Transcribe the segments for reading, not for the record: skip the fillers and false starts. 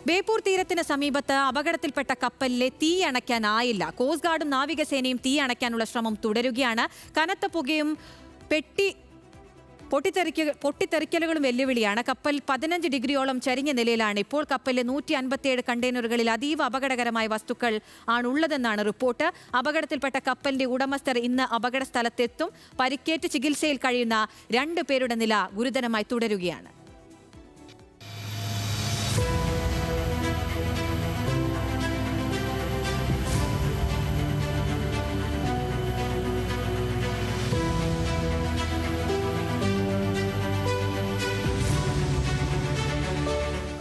ബേപ്പൂർ തീരത്തിന് സമീപത്ത് അപകടത്തിൽപ്പെട്ട കപ്പലിലെ തീ അണയ്ക്കാനായില്ല. കോസ്റ്റ് ഗാർഡും നാവികസേനയും തീ അണയ്ക്കാനുള്ള ശ്രമം തുടരുകയാണ്. കനത്ത പുകയും പൊട്ടിത്തെറിക്കലുകളും വെല്ലുവിളിയാണ്. കപ്പൽ 15 ഡിഗ്രിയോളം ചരിഞ്ഞ നിലയിലാണ് ഇപ്പോൾ. കപ്പലിലെ 157 കണ്ടെയ്നറുകളിൽ അതീവ അപകടകരമായ വസ്തുക്കൾ ആണുള്ളതെന്നാണ് റിപ്പോർട്ട്. അപകടത്തിൽപ്പെട്ട കപ്പലിന്റെ ഉടമസ്ഥർ ഇന്ന് അപകട സ്ഥലത്തെത്തും. പരിക്കേറ്റ് ചികിത്സയിൽ കഴിയുന്ന 2 പേരുടെ നില ഗുരുതരമായി തുടരുകയാണ്.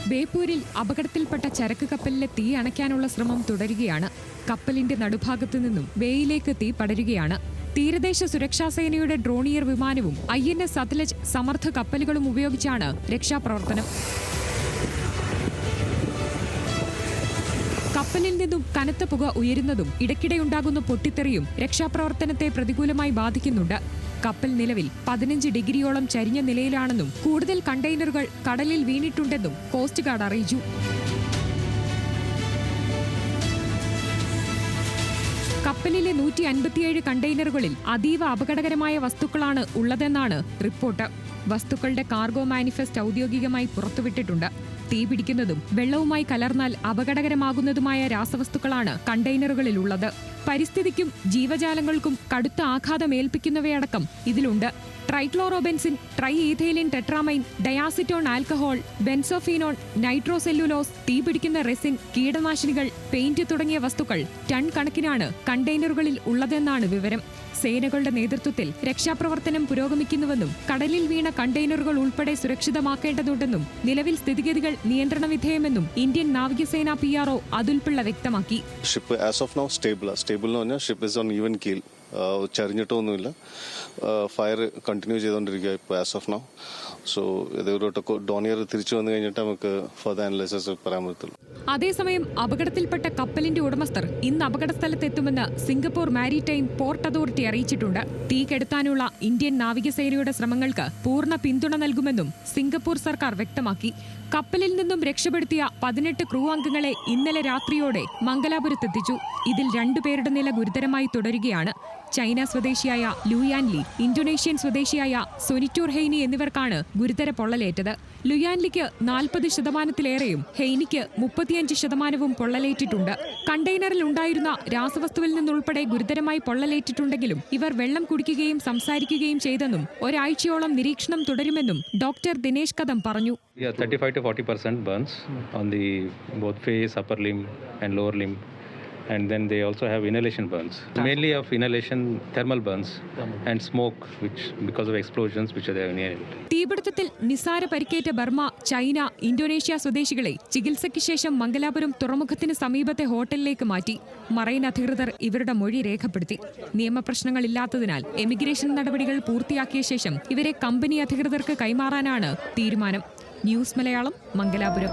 ബേപ്പൂരിൽ അപകടത്തിൽപ്പെട്ട ചരക്ക് കപ്പലിലെ തീ അണയ്ക്കാനുള്ള ശ്രമം തുടരുകയാണ്. കപ്പലിന്റെ നടുഭാഗത്തു നിന്നും ബേയിലേക്ക് തീ പടരുകയാണ്. തീരദേശ സുരക്ഷാ സേനയുടെ ഡ്രോണിയർ വിമാനവും INS സത്ലജ് സമർത്ഥ കപ്പലുകളും ഉപയോഗിച്ചാണ് രക്ഷാപ്രവർത്തനം. കപ്പലിൽ നിന്നും കനത്ത പുക ഉയരുന്നതും ഇടയ്ക്കിടെയുണ്ടാകുന്ന പൊട്ടിത്തെറിയും രക്ഷാപ്രവർത്തനത്തെ പ്രതികൂലമായി ബാധിക്കുന്നുണ്ട്. കപ്പൽ നിലവിൽ 15 ഡിഗ്രിയോളം ചരിഞ്ഞ നിലയിലാണെന്നും കൂടുതൽ കണ്ടെയ്നറുകൾ കടലിൽ വീണിട്ടുണ്ടെന്നും കോസ്റ്റ് ഗാർഡ് അറിയിച്ചു. കപ്പലിലെ 157 കണ്ടെയ്നറുകളിൽ അതീവ അപകടകരമായ വസ്തുക്കളാണ് ഉള്ളതെന്നാണ് റിപ്പോർട്ട്. വസ്തുക്കളുടെ കാർഗോ മാനിഫെസ്റ്റ് ഔദ്യോഗികമായി പുറത്തുവിട്ടിട്ടുണ്ട്. തീ പിടിക്കുന്നതും വെള്ളവുമായി കലർന്നാൽ അപകടകരമാകുന്നതുമായ രാസവസ്തുക്കളാണ് കണ്ടെയ്നറുകളിലുള്ളത്. പരിസ്ഥിതിക്കും ജീവജാലങ്ങൾക്കും കടുത്ത ആഘാതമേൽപ്പിക്കുന്നവയടക്കം ഇതിലുണ്ട്. ട്രൈക്ലോറോബെൻസിൻ, ട്രൈ ഈഥൈലിൻ ടെട്രാമൈൻ, ഡയാസിറ്റോൺ ആൽക്കഹോൾ, ബെൻസോഫീനോൺ, നൈട്രോസെല്ലുലോസ്, തീപിടിക്കുന്ന റെസിൻ, കീടനാശിനികൾ, പെയിന്റ് തുടങ്ങിയ വസ്തുക്കൾ ടൺ കണക്കിനാണ് കണ്ടെയ്നറുകളിൽ ഉള്ളതെന്നാണ് വിവരം. സേനകളുടെ നേതൃത്വത്തിൽ രക്ഷാപ്രവർത്തനം പുരോഗമിക്കുന്നുവെന്നും കടലിൽ വീണ കണ്ടെയ്നറുകൾ ഉൾപ്പെടെ സുരക്ഷിതമാക്കേണ്ടതുണ്ടെന്നും നിലവിൽ സ്ഥിതിഗതികൾ നിയന്ത്രണ വിധേയമെന്നും ഇന്ത്യൻ നാവികസേന PRO അതുൽ പിള്ള വ്യക്തമാക്കി. Ship as of now stable എന്ന് പറഞ്ഞാൽ ship is on even keel, ചരിഞ്ഞിട്ടൊന്നുമില്ല. ഫയർ കണ്ടിന്യൂ ചെയ്തുകൊണ്ടിരിക്കുക ഇപ്പോൾ ആസ് ഓഫ് നൗ. സോ ഇതൊരു ഡോണിയർ തിരിച്ചു വന്നു കഴിഞ്ഞിട്ട് നമുക്ക് ഫർദർ അനലൈസിസ് പറയാൻ പറ്റുള്ളൂ. അതേസമയം അപകടത്തിൽപ്പെട്ട കപ്പലിന്റെ ഉടമസ്ഥർ ഇന്ന് അപകട സ്ഥലത്തെത്തുമെന്ന് സിംഗപ്പൂർ മാരിടൈം പോർട്ട് അതോറിറ്റി അറിയിച്ചിട്ടുണ്ട്. തീ കെടുത്താനുള്ള ഇന്ത്യൻ നാവികസേനയുടെ ശ്രമങ്ങൾക്ക് പൂർണ്ണ പിന്തുണ നൽകുമെന്നും സിംഗപ്പൂർ സർക്കാർ വ്യക്തമാക്കി. കപ്പലിൽ നിന്നും രക്ഷപ്പെടുത്തിയ 18 ക്രൂ അംഗങ്ങളെ ഇന്നലെ രാത്രിയോടെ മംഗലാപുരത്തെത്തിച്ചു. ഇതിൽ 2 പേരുടെ നില ഗുരുതരമായി തുടരുകയാണ്. ചൈന സ്വദേശിയായ ലുയാൻലി, ഇന്തോനേഷ്യൻ സ്വദേശിയായ സൊനിറ്റൂർ ഹെയ്നി എന്നിവർക്കാണ് ഗുരുതര പൊള്ളലേറ്റത്. ലുയാൻലിക്ക് 40%-ലേറെയും ഹെയ്നിക്ക് 35%-വും പൊള്ളലേറ്റിട്ടുണ്ട്. കണ്ടെയ്നറിൽ ഉണ്ടായിരുന്ന രാസവസ്തുവിൽ നിന്നുൾപ്പെടെ ഗുരുതരമായി പൊള്ളലേറ്റിട്ടുണ്ടെങ്കിലും ഇവർ വെള്ളം കുടിക്കുകയും സംസാരിക്കുകയും ചെയ്തെന്നും ഒരാഴ്ചയോളം നിരീക്ഷണം തുടരുമെന്നും ഡോക്ടർ ദിനേശ് കദം പറഞ്ഞു. 35 to 40% burns on the both face, upper limb and lower limb, and then they also have inhalation burns, mainly of inhalation thermal burns and smoke which because of explosions which they have inhaled. തീപിടുത്തത്തിൽ നിസാര പരിക്കേറ്റ Burma, China, Indonesia സ്വദേശികളെ ചികിത്സയ്ക്ക് ശേഷം മംഗലാപുരം തുറമുഖത്തിന് സമീപത്തെ ഹോട്ടലിലേക്ക് മാറ്റി. Marine അധികൃതർ ഇവരുടെ മൊഴി രേഖപ്പെടുത്തി. നിയമപ്രശ്നങ്ങളില്ലാത്തതിനാൽ എമിഗ്രേഷൻ നടപടികൾ പൂർത്തിയാക്കിയ ശേഷം ഇവരെ കമ്പനി അധികൃതർക്ക് കൈമാറാനാണ് തീരുമാനം. ന്യൂസ് മലയാളം, മംഗലാപുരം.